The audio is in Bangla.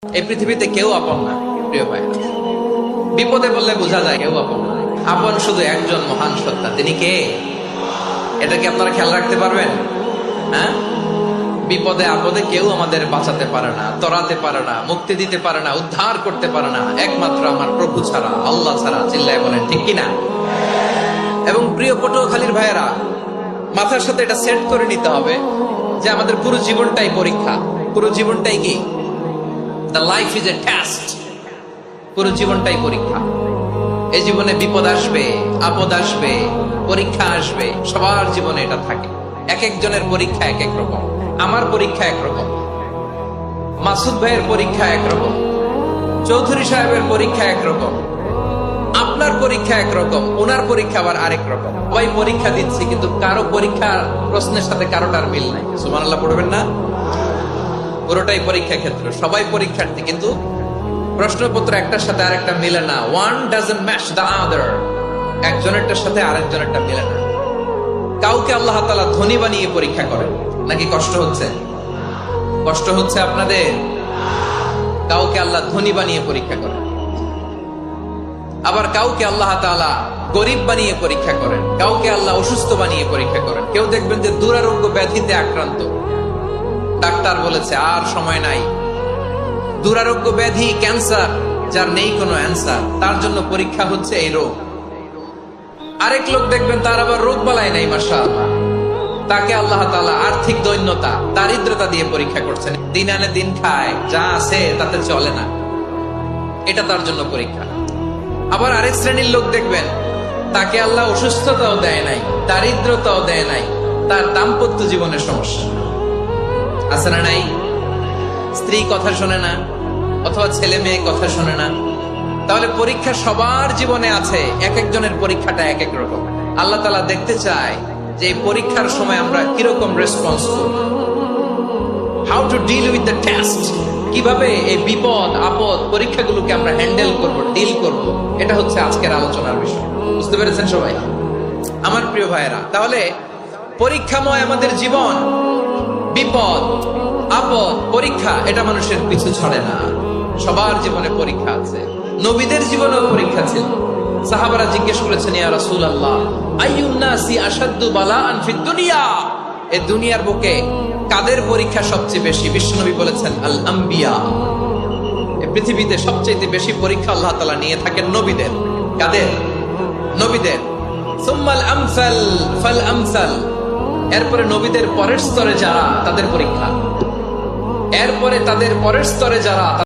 এই পৃথিবীতে কেউ আপন না প্রিয় ভাই। বিপদে বললে বোঝা যায় কেউ আপন না। আপন শুধু একজন মহান সত্তা, তিনি কে? এটা কি আপনারা খেয়াল রাখতে পারবেন? হ্যাঁ, বিপদে আপদে কেউ আমাদের বাঁচাতে পারে না, তরাতে পারে না, মুক্তি দিতে পারে না, উদ্ধার করতে পারে না, একমাত্র আমার প্রভু ছাড়া, আল্লাহ ছাড়া। চিল্লায় বলেন ঠিক কিনা? এবং প্রিয় পটুয়াখালীর ভাইয়েরা, মাথার সাথে এটা সেট করে নিতে হবে যে আমাদের পুরো জীবনটাই পরীক্ষা। পুরো জীবনটাই কি? The life is a test. পুরো জীবনটাই পরীক্ষা। এই জীবনে বিপদ আসবে, আপদ আসবে, পরীক্ষা আসবে, সবার জীবনে এটা থাকে। এক একজনের পরীক্ষা এক এক রকম। আমার পরীক্ষা একরকম, মাসুদ ভাইয়ের পরীক্ষা একরকম, চৌধুরী সাহেবের পরীক্ষা একরকম, আপনার পরীক্ষা একরকম, ওনার পরীক্ষা আবার আরেক রকম। সবাই পরীক্ষা দিচ্ছি, কিন্তু কারো পরীক্ষা প্রশ্নের সাথে কারোটার মিল নাই। সুবহানাল্লাহ পড়বেন না? পুরোটাই পরীক্ষা ক্ষেত্র, সবাই পরীক্ষার্থী, কিন্তু প্রশ্নপত্র একটার সাথে আরেকটা মিলে না। One doesn't match the other. একজনেরটার সাথে আরেকজনেরটা মিলে না। কাউকে আল্লাহ তাআলা ধনী বানিয়ে পরীক্ষা করেন নাকি কষ্ট হচ্ছে? কষ্ট হচ্ছে আপনাদের? কাউকে আল্লাহ ধনী বানিয়ে পরীক্ষা করেন, আবার কাউকে আল্লাহ তাআলা গরিব বানিয়ে পরীক্ষা করেন, কাউকে আল্লাহ অসুস্থ বানিয়ে পরীক্ষা করেন। কেউ দেখবেন যে দুরারোগ্য ব্যাধিতে আক্রান্ত, ডাক্তার বলেছে আর সময় নাই, দুরারোগ্য ব্যাধি, ক্যান্সার, যার নেই কোনো অ্যান্সার, তার জন্য পরীক্ষা হচ্ছে এই রোগ। আরেক লোক দেখবেন তার আবার রোগ বালাই নাই, মাশাআল্লাহ, তাকে আল্লাহ তাআলা আর্থিক দৈন্যতা, দারিদ্রতা দিয়ে পরীক্ষা করছেন। দিন আনে দিন খায়, যা আছে তাতে চলে না, এটা তার জন্য পরীক্ষা। আবার আরেক শ্রেণীর লোক দেখবেন তাকে আল্লাহ অসুস্থতাও দেয় নাই, দারিদ্রতাও দেয় নাই, তার দাম্পত্য জীবনের সমস্যা আছে না নাই? স্ত্রী কথা শোনে না, অথবা ছেলে মেয়ে কথা শোনে না। তাহলে পরীক্ষা সবার জীবনে আছে, এক একজনের পরীক্ষাটা এক এক রকম। আল্লাহ তাআলা দেখতে চায় যে এই পরীক্ষার সময় আমরা কিরকম রেসপন্স করব, how to deal with the test, কিভাবে এই বিপদ আপদ পরীক্ষাগুলোকে আমরা হ্যান্ডেল করব, ডিল করব। এটা হচ্ছে আজকের আলোচনার বিষয়। বুঝতে পেরেছেন সবাই আমার প্রিয় ভাইয়েরা? তাহলে পরীক্ষাময় আমাদের জীবন, বিপদ আপদ পরীক্ষা, এটা মানুষের পিছু ছড়ে না। সবার জীবনে পরীক্ষা আছে। নবীদের জীবনেও পরীক্ষা ছিল। সাহাবারা জিজ্ঞেস করেছেন, ইয়া রাসূলুল্লাহ, আইয়ুন নাসি আশাদ্দু বালাআন ফিদ দুনিয়া, এই দুনিয়ার বুকে কাদের পরীক্ষা সবচেয়ে বেশি? বিশ্বনবী বলেছেন, আল আম্বিয়া। এই পৃথিবীতে সবচেয়ে বেশি পরীক্ষা আল্লাহ তাআলা নিয়ে থাকেন নবীদের। কাদের? নবীদের। সুম্মাল আমসাল ফাল আমসাল, এরপরে নবীদের পরের স্তরে যারা, তাদের পরীক্ষা। এরপরে তাদের পরের স্তরে যারা,